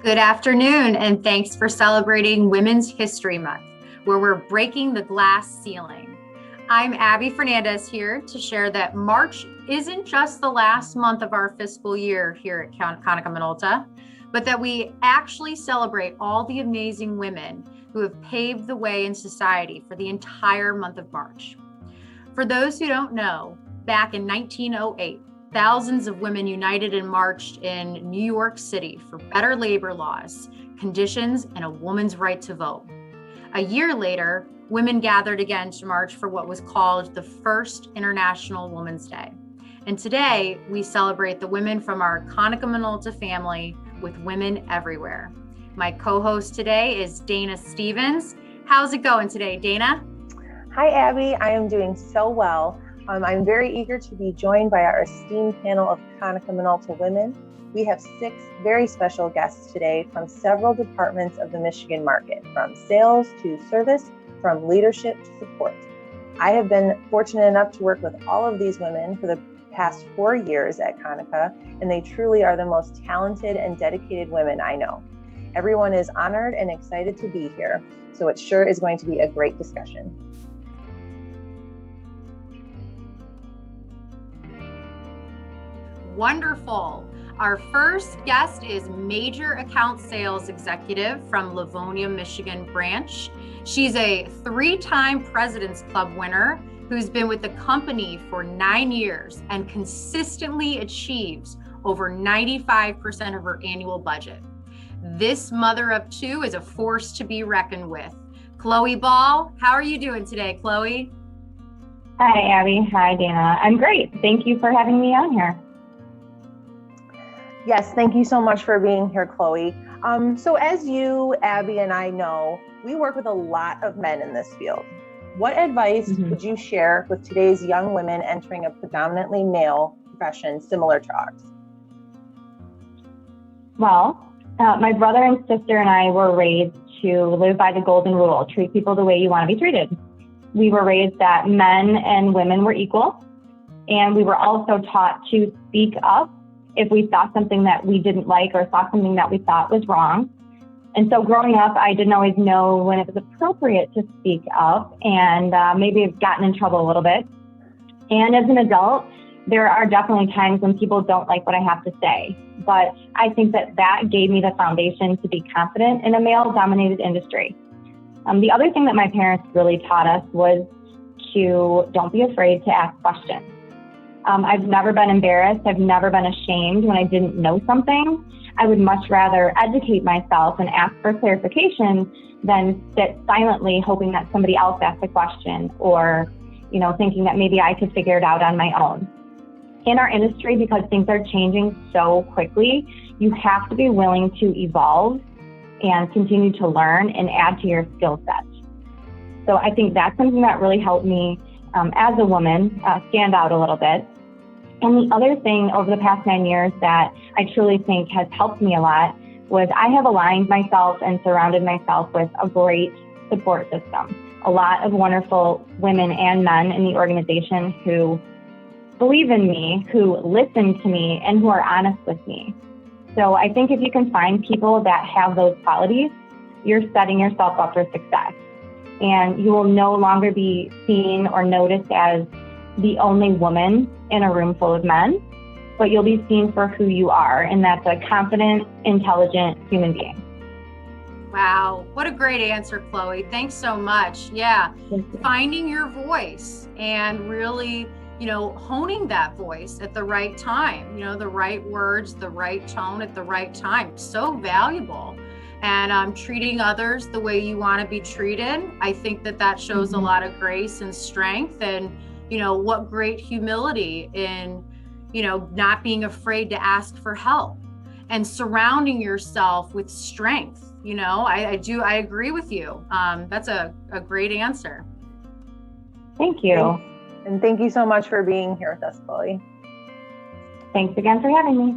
Good afternoon, and thanks for celebrating Women's History Month, where we're breaking the glass ceiling. I'm Abby Fernandez here to share that March isn't just the last month of our fiscal year here at Konica Minolta, but that we actually celebrate all the amazing women who have paved the way in society for the entire month of March. For those who don't know, back in 1908, thousands of women united and marched in New York City for better labor laws, conditions, and a woman's right to vote. A year later, women gathered again to march for what was called the First International Women's Day. And today, we celebrate the women from our Konica Minolta family with women everywhere. My co-host today is Dana Stevens. How's it going today, Dana? Hi, Abby. I am doing so well. I'm very eager to be joined by our esteemed panel of Konica Minolta women. We have 6 very special guests today from several departments of the Michigan market, from sales to service, from leadership to support. I have been fortunate enough to work with all of these women for the past 4 years at Konica, and they truly are the most talented and dedicated women I know. Everyone is honored and excited to be here, so it sure is going to be a great discussion. Wonderful. Our first guest is Major Account Sales Executive from Livonia, Michigan branch. She's a 3-time President's Club winner who's been with the company for 9 years and consistently achieves over 95% of her annual budget. This mother of 2 is a force to be reckoned with. Chloe Ball, how are you doing today, Chloe? Hi, Abby. Hi, Dana. I'm great. Thank you for having me on here. Yes, thank you so much for being here, Chloe. So as you, Abby, and I know, we work with a lot of men in this field. What advice would you share with today's young women entering a predominantly male profession similar to ours? Well, my brother and sister and I were raised to live by the golden rule, treat people the way you want to be treated. We were raised that men and women were equal, and we were also taught to speak up if we saw something that we didn't like or saw something that we thought was wrong. And so growing up, I didn't always know when it was appropriate to speak up, and maybe have gotten in trouble a little bit. And as an adult, there are definitely times when people don't like what I have to say. But I think that gave me the foundation to be confident in a male-dominated industry. The other thing that my parents really taught us was to don't be afraid to ask questions. I've never been embarrassed. I've never been ashamed when I didn't know something. I would much rather educate myself and ask for clarification than sit silently hoping that somebody else asks a question or, thinking that maybe I could figure it out on my own. In our industry, because things are changing so quickly, you have to be willing to evolve and continue to learn and add to your skill set. So I think that's something that really helped me as a woman stand out a little bit. And the other thing over the past 9 years that I truly think has helped me a lot was I have aligned myself and surrounded myself with a great support system. A lot of wonderful women and men in the organization who believe in me, who listen to me, and who are honest with me. So I think if you can find people that have those qualities, you're setting yourself up for success. And you will no longer be seen or noticed as the only woman in a room full of men, but you'll be seen for who you are, and that's a confident, intelligent human being. Wow, what a great answer, Chloe. Thanks so much. Yeah, finding your voice and really, honing that voice at the right time, the right words, the right tone at the right time. So valuable. And treating others the way you want to be treated. I think that shows a lot of grace and strength, and, what great humility in, not being afraid to ask for help and surrounding yourself with strength. I agree with you. That's a great answer. Thank you. And thank you so much for being here with us, Chloe. Thanks again for having me.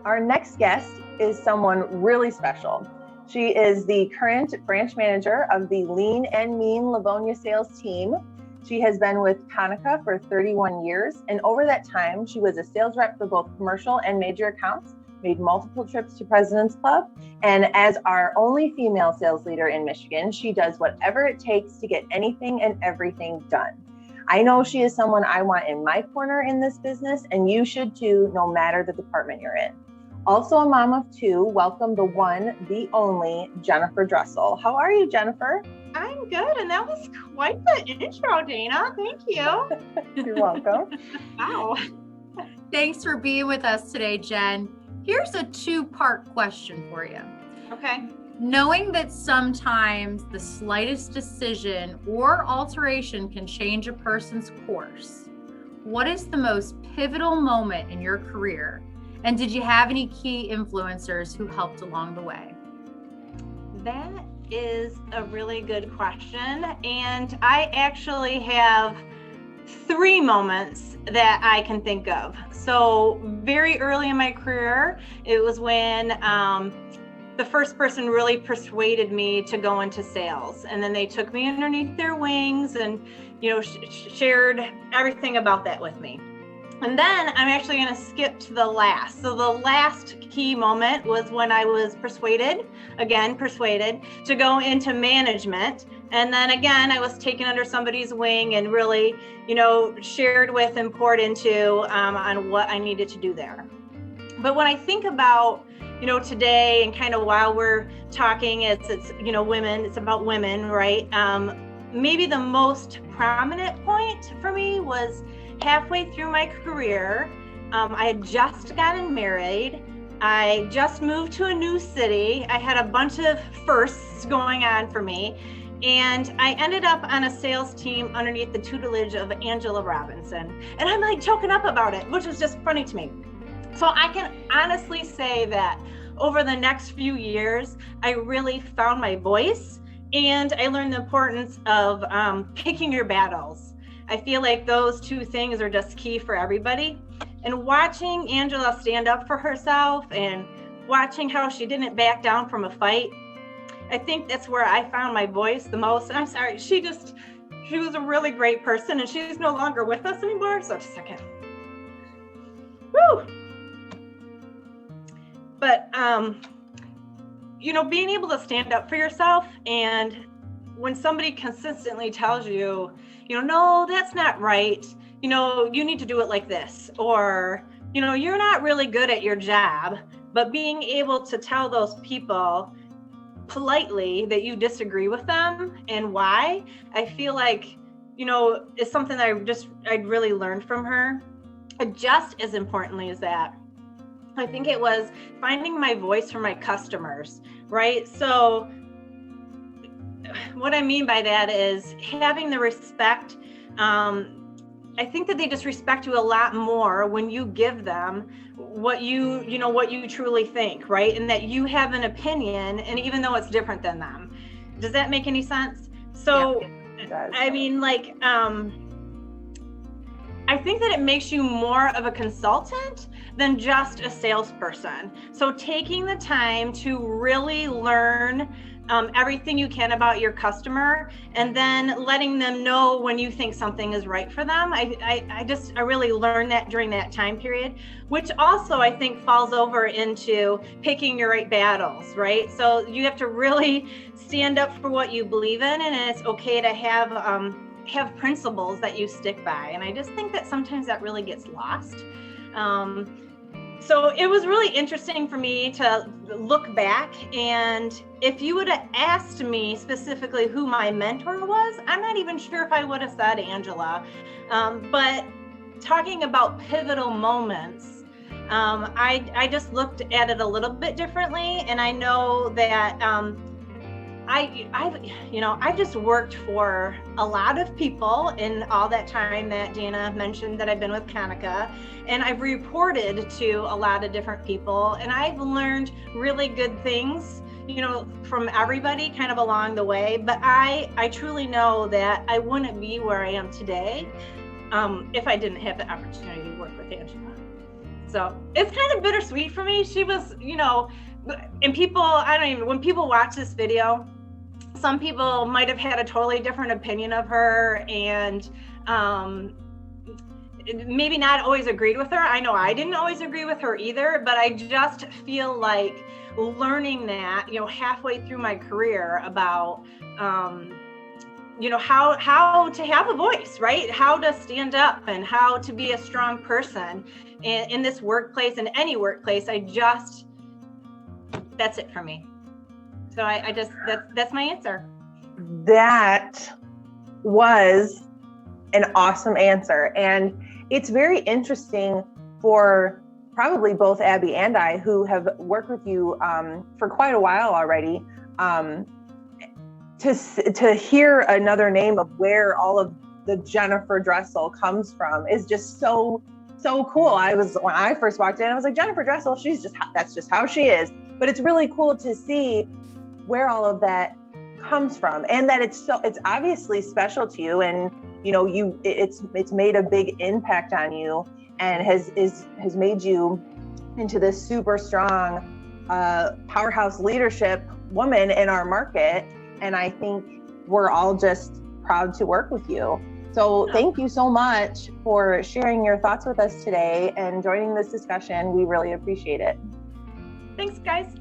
Our next guest is someone really special. She is the current branch manager of the Lean and Mean Livonia sales team. She has been with Konica for 31 years, and over that time, she was a sales rep for both commercial and major accounts, made multiple trips to President's Club, and as our only female sales leader in Michigan, she does whatever it takes to get anything and everything done. I know she is someone I want in my corner in this business, and you should too, no matter the department you're in. Also a mom of two, welcome the one, the only, Jennifer Dressel. How are you, Jennifer? I'm good, and that was quite the intro, Dana. Thank you. You're welcome. Wow. Thanks for being with us today, Jen. Here's a two-part question for you. Okay. Knowing that sometimes the slightest decision or alteration can change a person's course, what is the most pivotal moment in your career? And did you have any key influencers who helped along the way? That is a really good question. And I actually have 3 moments that I can think of. So very early in my career, it was when the first person really persuaded me to go into sales. And then they took me underneath their wings and, shared everything about that with me. And then I'm actually going to skip to the last. So the last key moment was when I was persuaded to go into management. And then again, I was taken under somebody's wing and really, shared with and poured into on what I needed to do there. But when I think about, today and kind of while we're talking, it's women, it's about women, right? Maybe the most prominent point for me was halfway through my career. I had just gotten married. I just moved to a new city. I had a bunch of firsts going on for me. And I ended up on a sales team underneath the tutelage of Angela Robinson. And I'm like choking up about it, which is just funny to me. So I can honestly say that over the next few years, I really found my voice and I learned the importance of picking your battles. I feel like those 2 things are just key for everybody. And watching Angela stand up for herself and watching how she didn't back down from a fight, I think that's where I found my voice the most. And I'm sorry, she was a really great person and she's no longer with us anymore. So just a second. Woo! But, being able to stand up for yourself, and when somebody consistently tells you, no, that's not right. You need to do it like this, or, you're not really good at your job, but being able to tell those people politely that you disagree with them and why, I feel like, is something that I'd really learned from her. And just as importantly as that, I think it was finding my voice for my customers, right? So what I mean by that is having the respect. I think that they just respect you a lot more when you give them what you truly think, right? And that you have an opinion, and even though it's different than them. Does that make any sense? So, yeah, it does. I mean, I think that it makes you more of a consultant than just a salesperson. So taking the time to really learn everything you can about your customer, and then letting them know when you think something is right for them. I really learned that during that time period, which also I think falls over into picking your right battles, right? So you have to really stand up for what you believe in, and it's okay to have principles that you stick by. And I just think that sometimes that really gets lost. So it was really interesting for me to look back, and if you would have asked me specifically who my mentor was, I'm not even sure if I would have said Angela. But talking about pivotal moments, I just looked at it a little bit differently, and I know that I've just worked for a lot of people in all that time that Dana mentioned that I've been with Konica, and I've reported to a lot of different people, and I've learned really good things, from everybody kind of along the way. But I truly know that I wouldn't be where I am today if I didn't have the opportunity to work with Angela. So it's kind of bittersweet for me. She was, and people, when people watch this video, some people might have had a totally different opinion of her, and maybe not always agreed with her. I know I didn't always agree with her either, but I just feel like learning that, halfway through my career about, how to have a voice, right? How to stand up and how to be a strong person in this workplace, in any workplace. That's it for me. So that's my answer. That was an awesome answer. And it's very interesting for probably both Abby and I, who have worked with you for quite a while already, to hear another name of where all of the Jennifer Dressel comes from is just so cool. When I first walked in, I was like, Jennifer Dressel, that's just how she is. But it's really cool to see where all of that comes from, and that it's obviously special to you, and it's made a big impact on you, and has made you into this super strong powerhouse leadership woman in our market. And I think we're all just proud to work with you. So thank you so much for sharing your thoughts with us today and joining this discussion. We really appreciate it. Thanks, guys.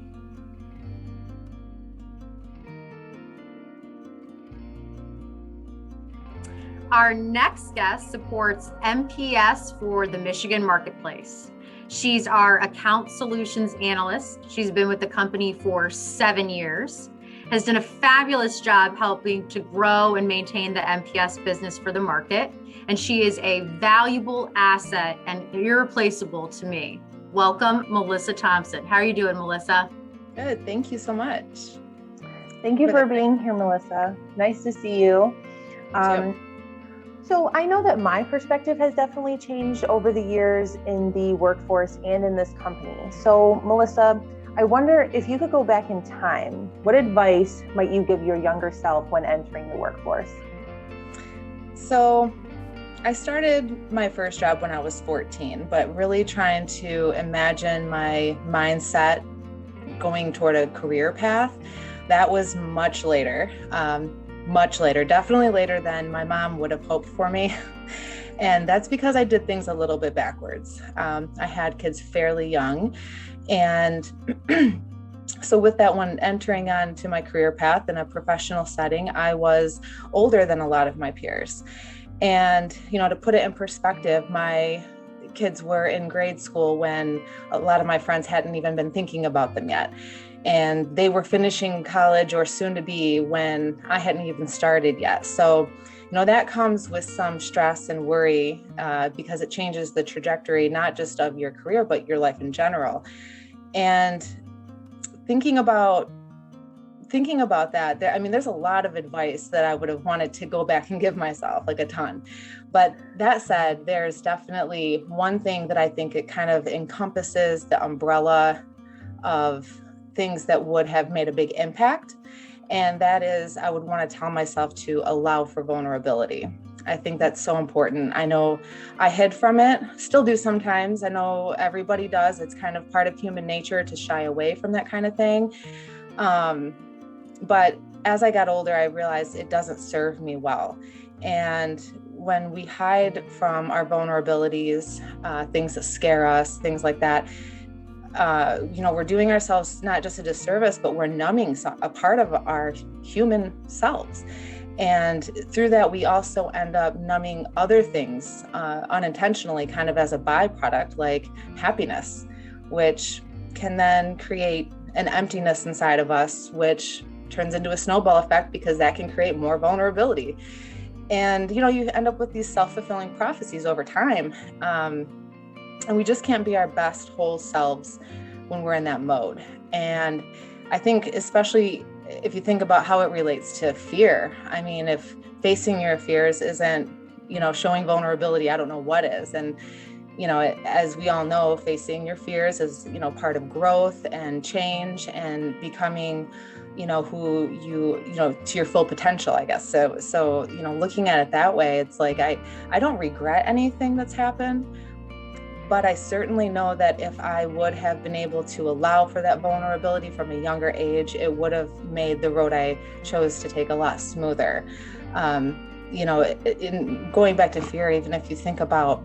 Our next guest supports MPS for the Michigan marketplace. She's our account solutions analyst. She's been with the company for 7 years, has done a fabulous job helping to grow and maintain the MPS business for the market. And she is a valuable asset and irreplaceable to me. Welcome, Melissa Thompson. How are you doing, Melissa? Good. Thank you so much. Thank you for being here, Melissa. Nice to see you. So I know that my perspective has definitely changed over the years in the workforce and in this company. So Melissa, I wonder if you could go back in time, what advice might you give your younger self when entering the workforce? So I started my first job when I was 14, but really trying to imagine my mindset going toward a career path, that was much later, definitely later than my mom would have hoped for me. And that's because I did things a little bit backwards. I had kids fairly young. And so with that one, entering onto my career path in a professional setting, I was older than a lot of my peers. And, to put it in perspective, my kids were in grade school when a lot of my friends hadn't even been thinking about them yet. And they were finishing college or soon to be when I hadn't even started yet. So, that comes with some stress and worry because it changes the trajectory, not just of your career, but your life in general. And thinking about that, there's a lot of advice that I would have wanted to go back and give myself, like a ton. But that said, there's definitely one thing that I think it kind of encompasses the umbrella of things that would have made a big impact. And that is, I would want to tell myself to allow for vulnerability. I think that's so important. I know I hid from it, still do sometimes. I know everybody does. It's kind of part of human nature to shy away from that kind of thing. But as I got older, I realized it doesn't serve me well. And when we hide from our vulnerabilities, things that scare us, things like that, we're doing ourselves not just a disservice, but we're numbing a part of our human selves. And through that, we also end up numbing other things unintentionally, kind of as a byproduct, like happiness, which can then create an emptiness inside of us, which turns into a snowball effect because that can create more vulnerability. And, you end up with these self-fulfilling prophecies over time. And we just can't be our best whole selves when we're in that mode. And I think especially if you think about how it relates to fear, if facing your fears isn't, showing vulnerability, I don't know what is. And, as we all know, facing your fears is, part of growth and change and becoming, who to your full potential, I guess. So, looking at it that way, it's like, I don't regret anything that's happened, But I certainly know that if I would have been able to allow for that vulnerability from a younger age, it would have made the road I chose to take a lot smoother. In going back to fear, even if you think about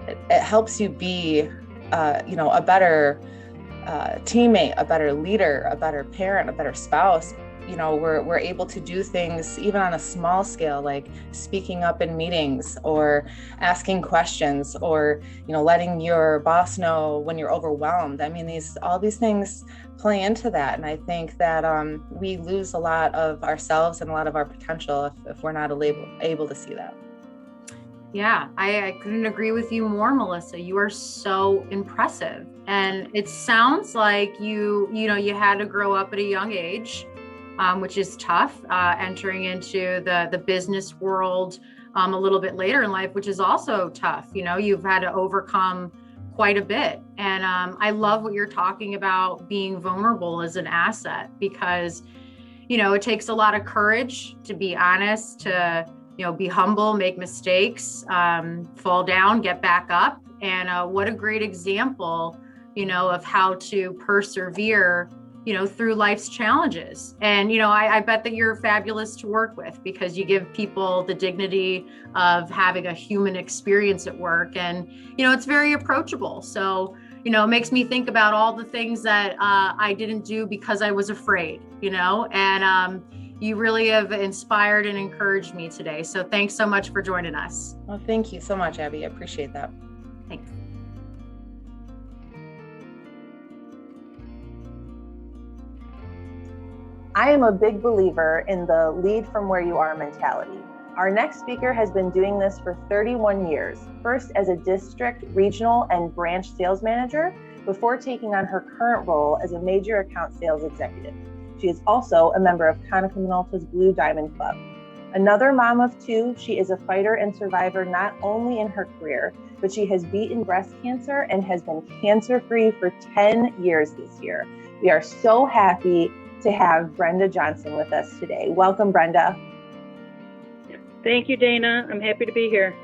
it helps you be, a better teammate, a better leader, a better parent, a better spouse. We're able to do things even on a small scale, like speaking up in meetings or asking questions or, letting your boss know when you're overwhelmed. I mean, all these things play into that. And I think that we lose a lot of ourselves and a lot of our potential if we're not able to see that. Yeah, I couldn't agree with you more, Melissa. You are so impressive. And it sounds like you had to grow up at a young age, which is tough, entering into the business world a little bit later in life, which is also tough. You've had to overcome quite a bit. And I love what you're talking about, being vulnerable as an asset, because, it takes a lot of courage to be honest, to be humble, make mistakes, fall down, get back up. And what a great example, of how to persevere, through life's challenges. And, I bet that you're fabulous to work with, because you give people the dignity of having a human experience at work. And, it's very approachable. So, it makes me think about all the things that I didn't do because I was afraid, and you really have inspired and encouraged me today. So thanks so much for joining us. Well, thank you so much, Abby. I appreciate that. Thanks. I am a big believer in the lead from where you are mentality. Our next speaker has been doing this for 31 years, first as a district, regional, and branch sales manager, before taking on her current role as a major account sales executive. She is also a member of Konica Minolta's Blue Diamond Club. Another mom of two, she is a fighter and survivor not only in her career, but she has beaten breast cancer and has been cancer-free for 10 years this year. We are so happy to have Brenda Johnson with us today. Welcome, Brenda. Thank you, Dana. I'm happy to be here.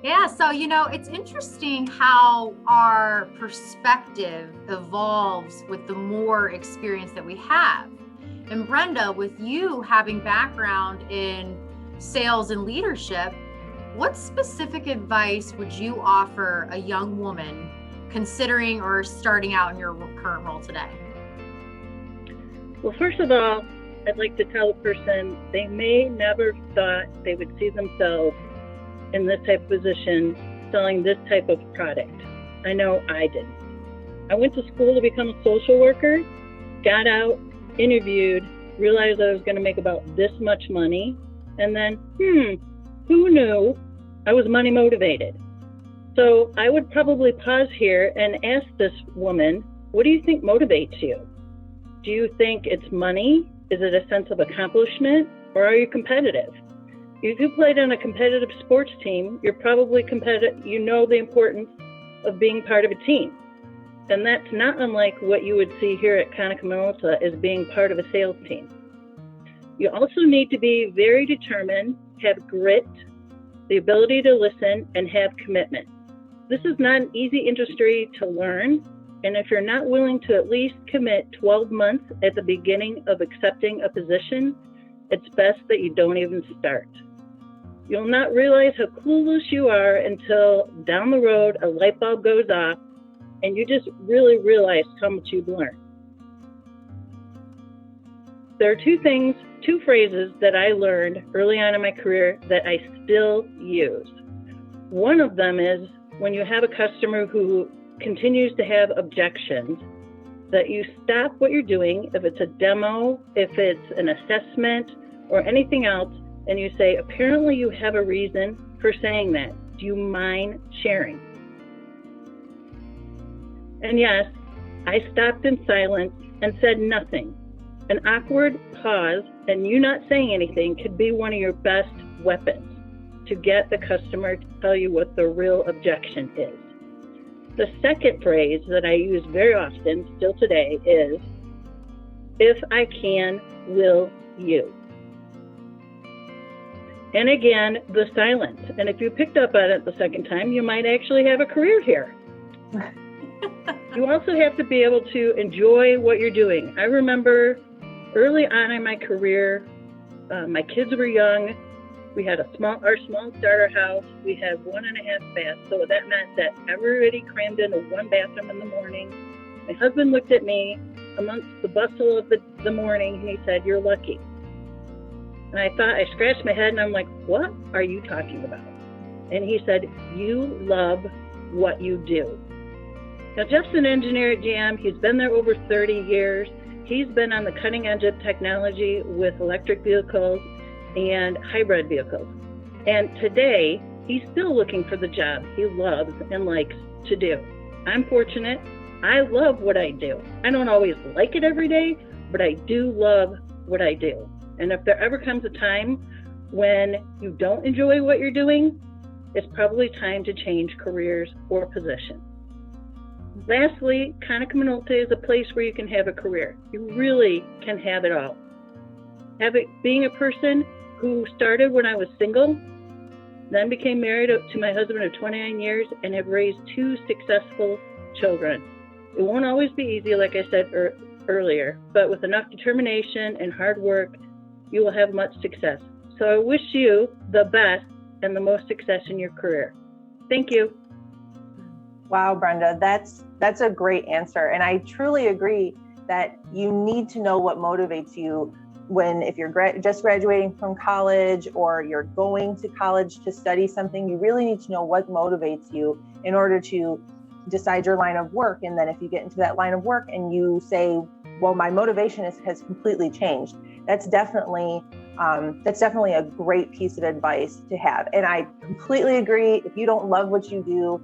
Yeah, so, it's interesting how our perspective evolves with the more experience that we have. And Brenda, with you having background in sales and leadership, what specific advice would you offer a young woman considering or starting out in your current role today? Well, first of all, I'd like to tell a person they may never thought they would see themselves in this type of position, selling this type of product. I know I didn't. I went to school to become a social worker, got out, interviewed, realized I was going to make about this much money, and then, who knew I was money motivated? So I would probably pause here and ask this woman, what do you think motivates you? Do you think it's money? Is it a sense of accomplishment? Or are you competitive? If you played on a competitive sports team, you're probably competitive. You know the importance of being part of a team. And that's not unlike what you would see here at Konica Minolta as being part of a sales team. You also need to be very determined, have grit, the ability to listen, and have commitment. This is not an easy industry to learn. And if you're not willing to at least commit 12 months at the beginning of accepting a position, it's best that you don't even start. You'll not realize how clueless you are until down the road a light bulb goes off and you just really realize how much you've learned. There are two phrases that I learned early on in my career that I still use. One of them is when you have a customer who continues to have objections, that you stop what you're doing, if it's a demo, if it's an assessment, or anything else, and you say, apparently you have a reason for saying that. Do you mind sharing? And yes, I stopped in silence and said nothing. An awkward pause and you not saying anything could be one of your best weapons to get the customer to tell you what the real objection is. The second phrase that I use very often still today is, if I can, will you? And again, the silence. And if you picked up on it the second time, you might actually have a career here. You also have to be able to enjoy what you're doing. I remember early on in my career, my kids were young. We had our small starter house. We had 1.5 baths. So that meant that everybody crammed into one bathroom in the morning. My husband looked at me amongst the bustle of the morning, and he said, "You're lucky." And I scratched my head, and I'm like, "What are you talking about?" And he said, "You love what you do." Now, Jeff's an engineer at GM. He's been there over 30 years. He's been on the cutting edge of technology with electric vehicles and hybrid vehicles. And today, he's still looking for the job he loves and likes to do. I'm fortunate. I love what I do. I don't always like it every day, but I do love what I do. And if there ever comes a time when you don't enjoy what you're doing, it's probably time to change careers or positions. Lastly, Konica Minolta is a place where you can have a career. You really can have it all. Being a person who started when I was single, then became married to my husband of 29 years, and have raised 2 successful children. It won't always be easy, like I said earlier, but with enough determination and hard work, you will have much success. So I wish you the best and the most success in your career. Thank you. Wow, Brenda, that's a great answer. And I truly agree that you need to know what motivates you if you're just graduating from college or you're going to college to study something. You really need to know what motivates you in order to decide your line of work. And then if you get into that line of work and you say, well, my motivation has completely changed, that's definitely a great piece of advice to have. And I completely agree. If you don't love what you do,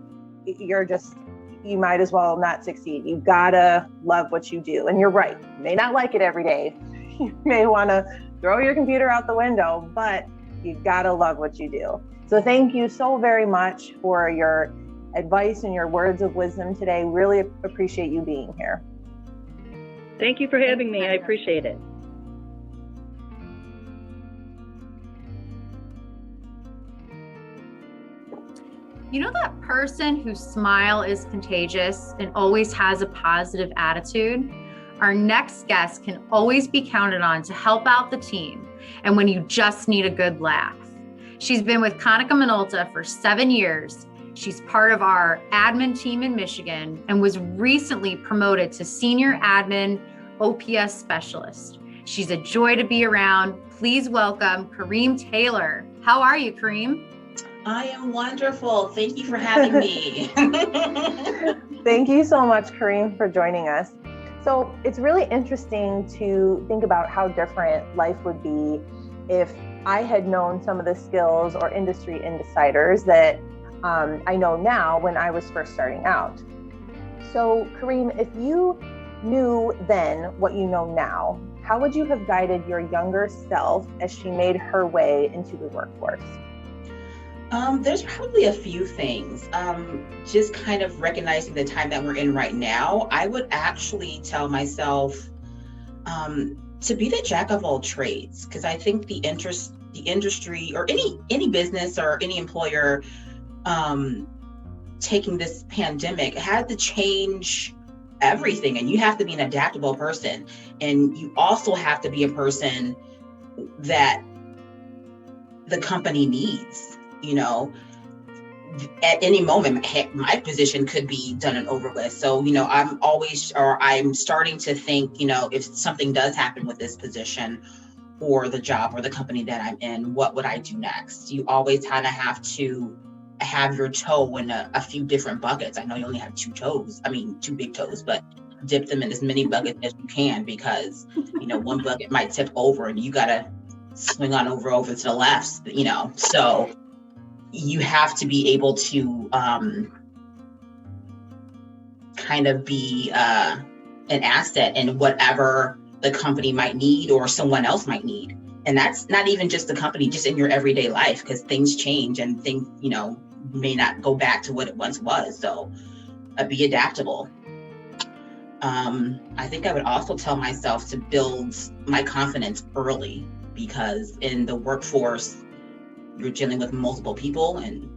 you might as well not succeed. You gotta love what you do. And you're right, you may not like it every day. You may wanna throw your computer out the window, but you gotta love what you do. So thank you so very much for your advice and your words of wisdom today. Really appreciate you being here. Thank you for having me. I appreciate it. You know that person whose smile is contagious and always has a positive attitude? Our next guest can always be counted on to help out the team and when you just need a good laugh. She's been with Konica Minolta for 7 years. She's part of our admin team in Michigan and was recently promoted to senior admin OPS specialist. She's a joy to be around. Please welcome Kareem Taylor. How are you, Kareem? I am wonderful. Thank you for having me. Thank you so much, Kareem, for joining us. So it's really interesting to think about how different life would be if I had known some of the skills or industry insiders that I know now when I was first starting out. So Kareem, if you knew then what you know now, how would you have guided your younger self as she made her way into the workforce? There's probably a few things. Just kind of recognizing the time that we're in right now, I would actually tell myself to be the jack of all trades, because I think the industry or any business or any employer taking this pandemic had to change everything, and you have to be an adaptable person, and you also have to be a person that the company needs. You know, at any moment, my position could be done and over with. So, you know, I'm starting to think, you know, if something does happen with this position or the job or the company that I'm in, what would I do next? You always kind of have to have your toe in a few different buckets. I know you only have 2 big toes, but dip them in as many buckets as you can, because, you know, one bucket might tip over and you got to swing on over to the left, you know, so you have to be able to kind of be an asset in whatever the company might need or someone else might need. And that's not even just the company, just in your everyday life, because things change and things, you know, may not go back to what it once was. So be adaptable. I think I would also tell myself to build my confidence early, because in the workforce, you're dealing with multiple people, and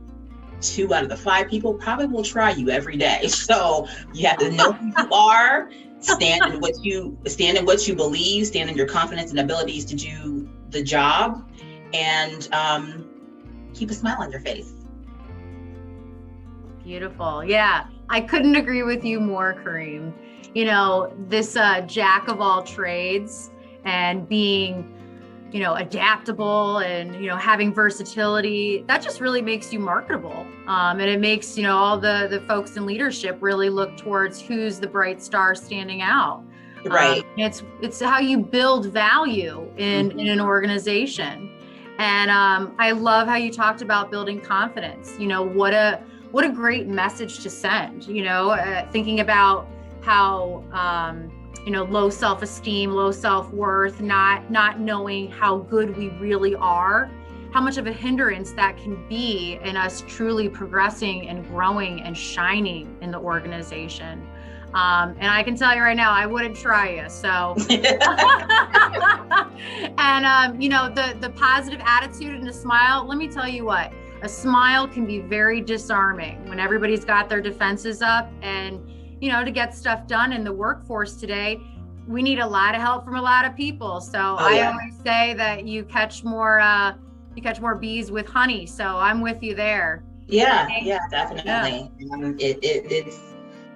2 out of the 5 people probably will try you every day. So you have to know who you are, stand in what you believe, stand in your confidence and abilities to do the job, and keep a smile on your face. Beautiful. Yeah, I couldn't agree with you more, Kareem. You know, this jack of all trades and being, you know, adaptable and, you know, having versatility, that just really makes you marketable. And it makes, you know, all the folks in leadership really look towards who's the bright star standing out. Right. It's how you build value in an organization. And I love how you talked about building confidence. You know, what a great message to send, you know, thinking about how, you know, low self-esteem, low self-worth, not knowing how good we really are, how much of a hindrance that can be in us truly progressing and growing and shining in the organization. And I can tell you right now, I wouldn't try you. So, and you know, the positive attitude and a smile, let me tell you what, a smile can be very disarming when everybody's got their defenses up. And, you know, to get stuff done in the workforce today, we need a lot of help from a lot of people. So I always say that you catch more bees with honey. So I'm with you there. Yeah, definitely. Yeah. It's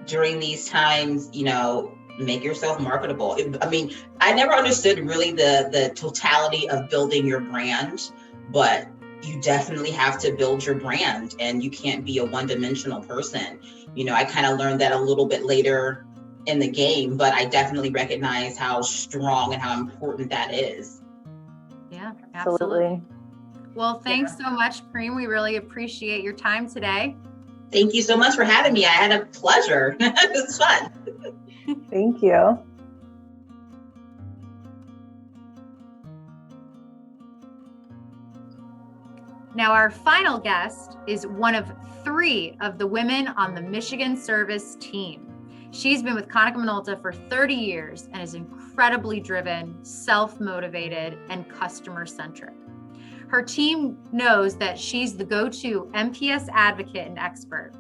during these times, you know, make yourself marketable. I mean, I never understood really the totality of building your brand, but you definitely have to build your brand, and you can't be a one-dimensional person. You know, I kind of learned that a little bit later in the game, but I definitely recognize how strong and how important that is. Yeah, absolutely. Well, thanks so much, Kareem. We really appreciate your time today. Thank you so much for having me. I had a pleasure. It was fun. Thank you. Now, our final guest is one of 3 of the women on the Michigan service team. She's been with Konica Minolta for 30 years and is incredibly driven, self-motivated, and customer-centric. Her team knows that she's the go-to MPS advocate and expert.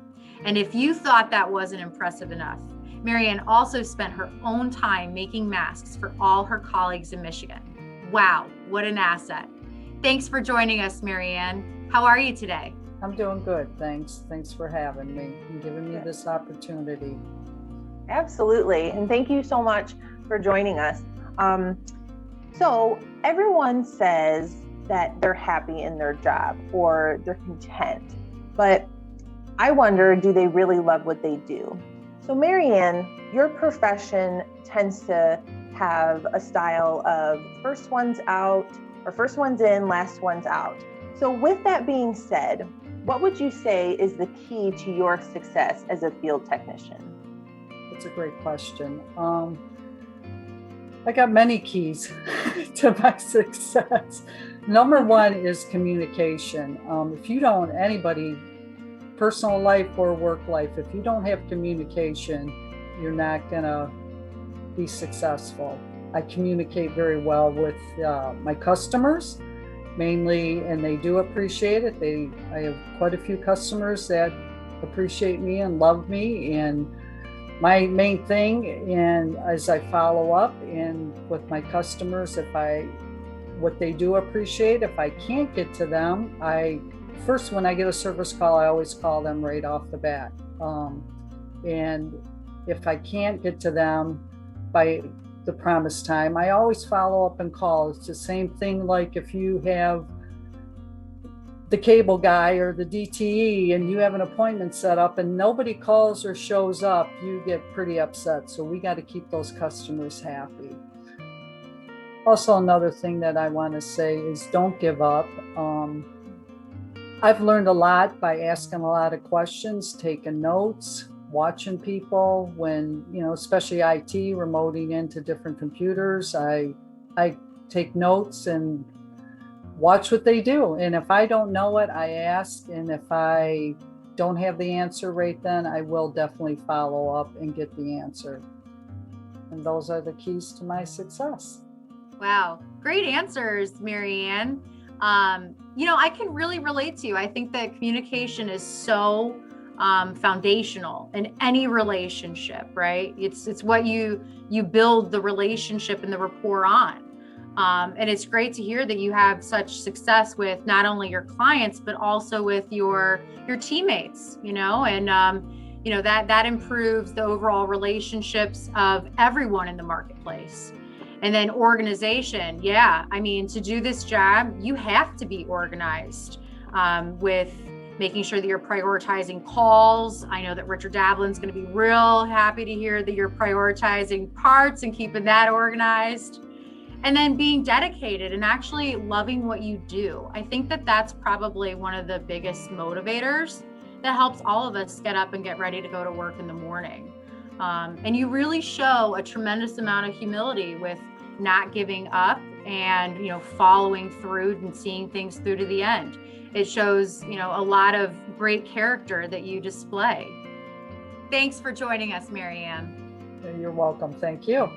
And if you thought that wasn't impressive enough, Marianne also spent her own time making masks for all her colleagues in Michigan. Wow, what an asset. Thanks for joining us, Marianne. How are you today? I'm doing good, thanks. Thanks for having me and giving me this opportunity. Absolutely, and thank you so much for joining us. So everyone says that they're happy in their job or they're content, but I wonder, do they really love what they do? So Marianne, your profession tends to have a style of first one's out, or first one's in, last one's out. So with that being said, what would you say is the key to your success as a field technician? That's a great question. I got many keys to my success. Number 1 is communication. If you don't, anybody, personal life or work life, if you don't have communication, you're not gonna be successful. I communicate very well with my customers, mainly, and they do appreciate it. I have quite a few customers that appreciate me and love me, and my main thing, and as I follow up and with my customers, what they do appreciate, if I can't get to them, first, when I get a service call, I always call them right off the bat. And if I can't get to them by the promised time, I always follow up and call. It's the same thing like if you have the cable guy or the DTE and you have an appointment set up and nobody calls or shows up, you get pretty upset. So we got to keep those customers happy. Also, another thing that I want to say is don't give up. I've learned a lot by asking a lot of questions, taking notes, watching people when, especially IT, remoting into different computers. I take notes and watch what they do. And if I don't know it, I ask. And if I don't have the answer right then, I will definitely follow up and get the answer. And those are the keys to my success. Wow, great answers, Marianne. I can really relate to you. I think that communication is so foundational in any relationship, right? It's what you build the relationship and the rapport on. And it's great to hear that you have such success with not only your clients, but also with your teammates, and that improves the overall relationships of everyone in the marketplace. And then organization. Yeah. I mean, to do this job, you have to be organized with making sure that you're prioritizing calls. I know that Richard Davlin's going to be real happy to hear that you're prioritizing parts and keeping that organized. And then being dedicated and actually loving what you do. I think that that's probably one of the biggest motivators that helps all of us get up and get ready to go to work in the morning. And you really show a tremendous amount of humility with not giving up and, following through and seeing things through to the end. It shows, a lot of great character that you display. Thanks for joining us, Mary Ann. You're welcome. Thank you.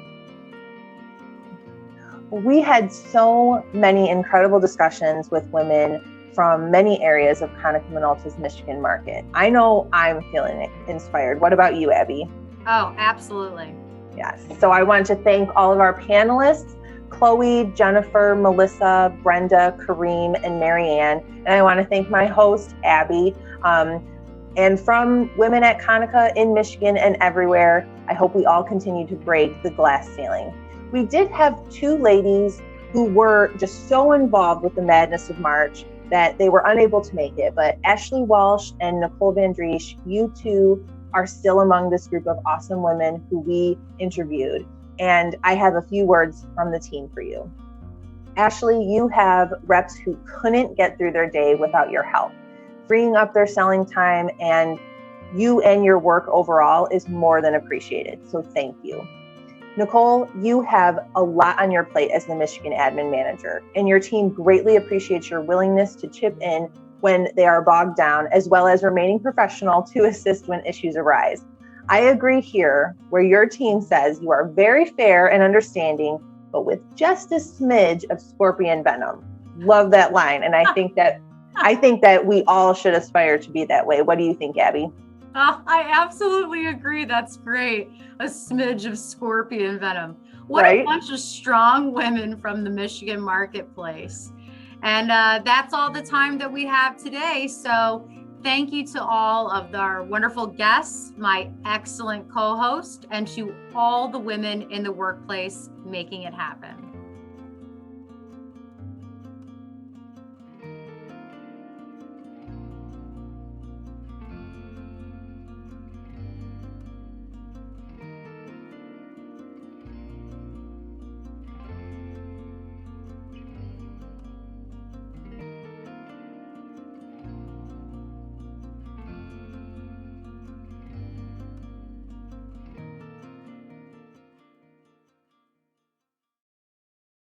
We had so many incredible discussions with women from many areas of Konica Minolta's Michigan market. I know I'm feeling inspired. What about you, Abby? Oh, absolutely. Yes. So I want to thank all of our panelists, Chloe, Jennifer, Melissa, Brenda, Kareem, and Mary Ann. And I want to thank my host, Abby. And from women at Konica in Michigan and everywhere, I hope we all continue to break the glass ceiling. We did have two ladies who were just so involved with the madness of March that they were unable to make it. But Ashley Walsh and Nicole Van Driesch, you two are still among this group of awesome women who we interviewed. And I have a few words from the team for you. Ashley, you have reps who couldn't get through their day without your help. Freeing up their selling time and you and your work overall is more than appreciated. So thank you. Nicole, you have a lot on your plate as the Michigan admin manager, and your team greatly appreciates your willingness to chip in when they are bogged down, as well as remaining professional to assist when issues arise. I agree here, where your team says you are very fair and understanding, but with just a smidge of scorpion venom. Love that line, and I think that we all should aspire to be that way. What do you think, Abby? Oh, I absolutely agree. That's great. A smidge of scorpion venom. What Right? A bunch of strong women from the Michigan marketplace. And that's all the time that we have today. So thank you to all of our wonderful guests, my excellent co-host, and to all the women in the workplace making it happen.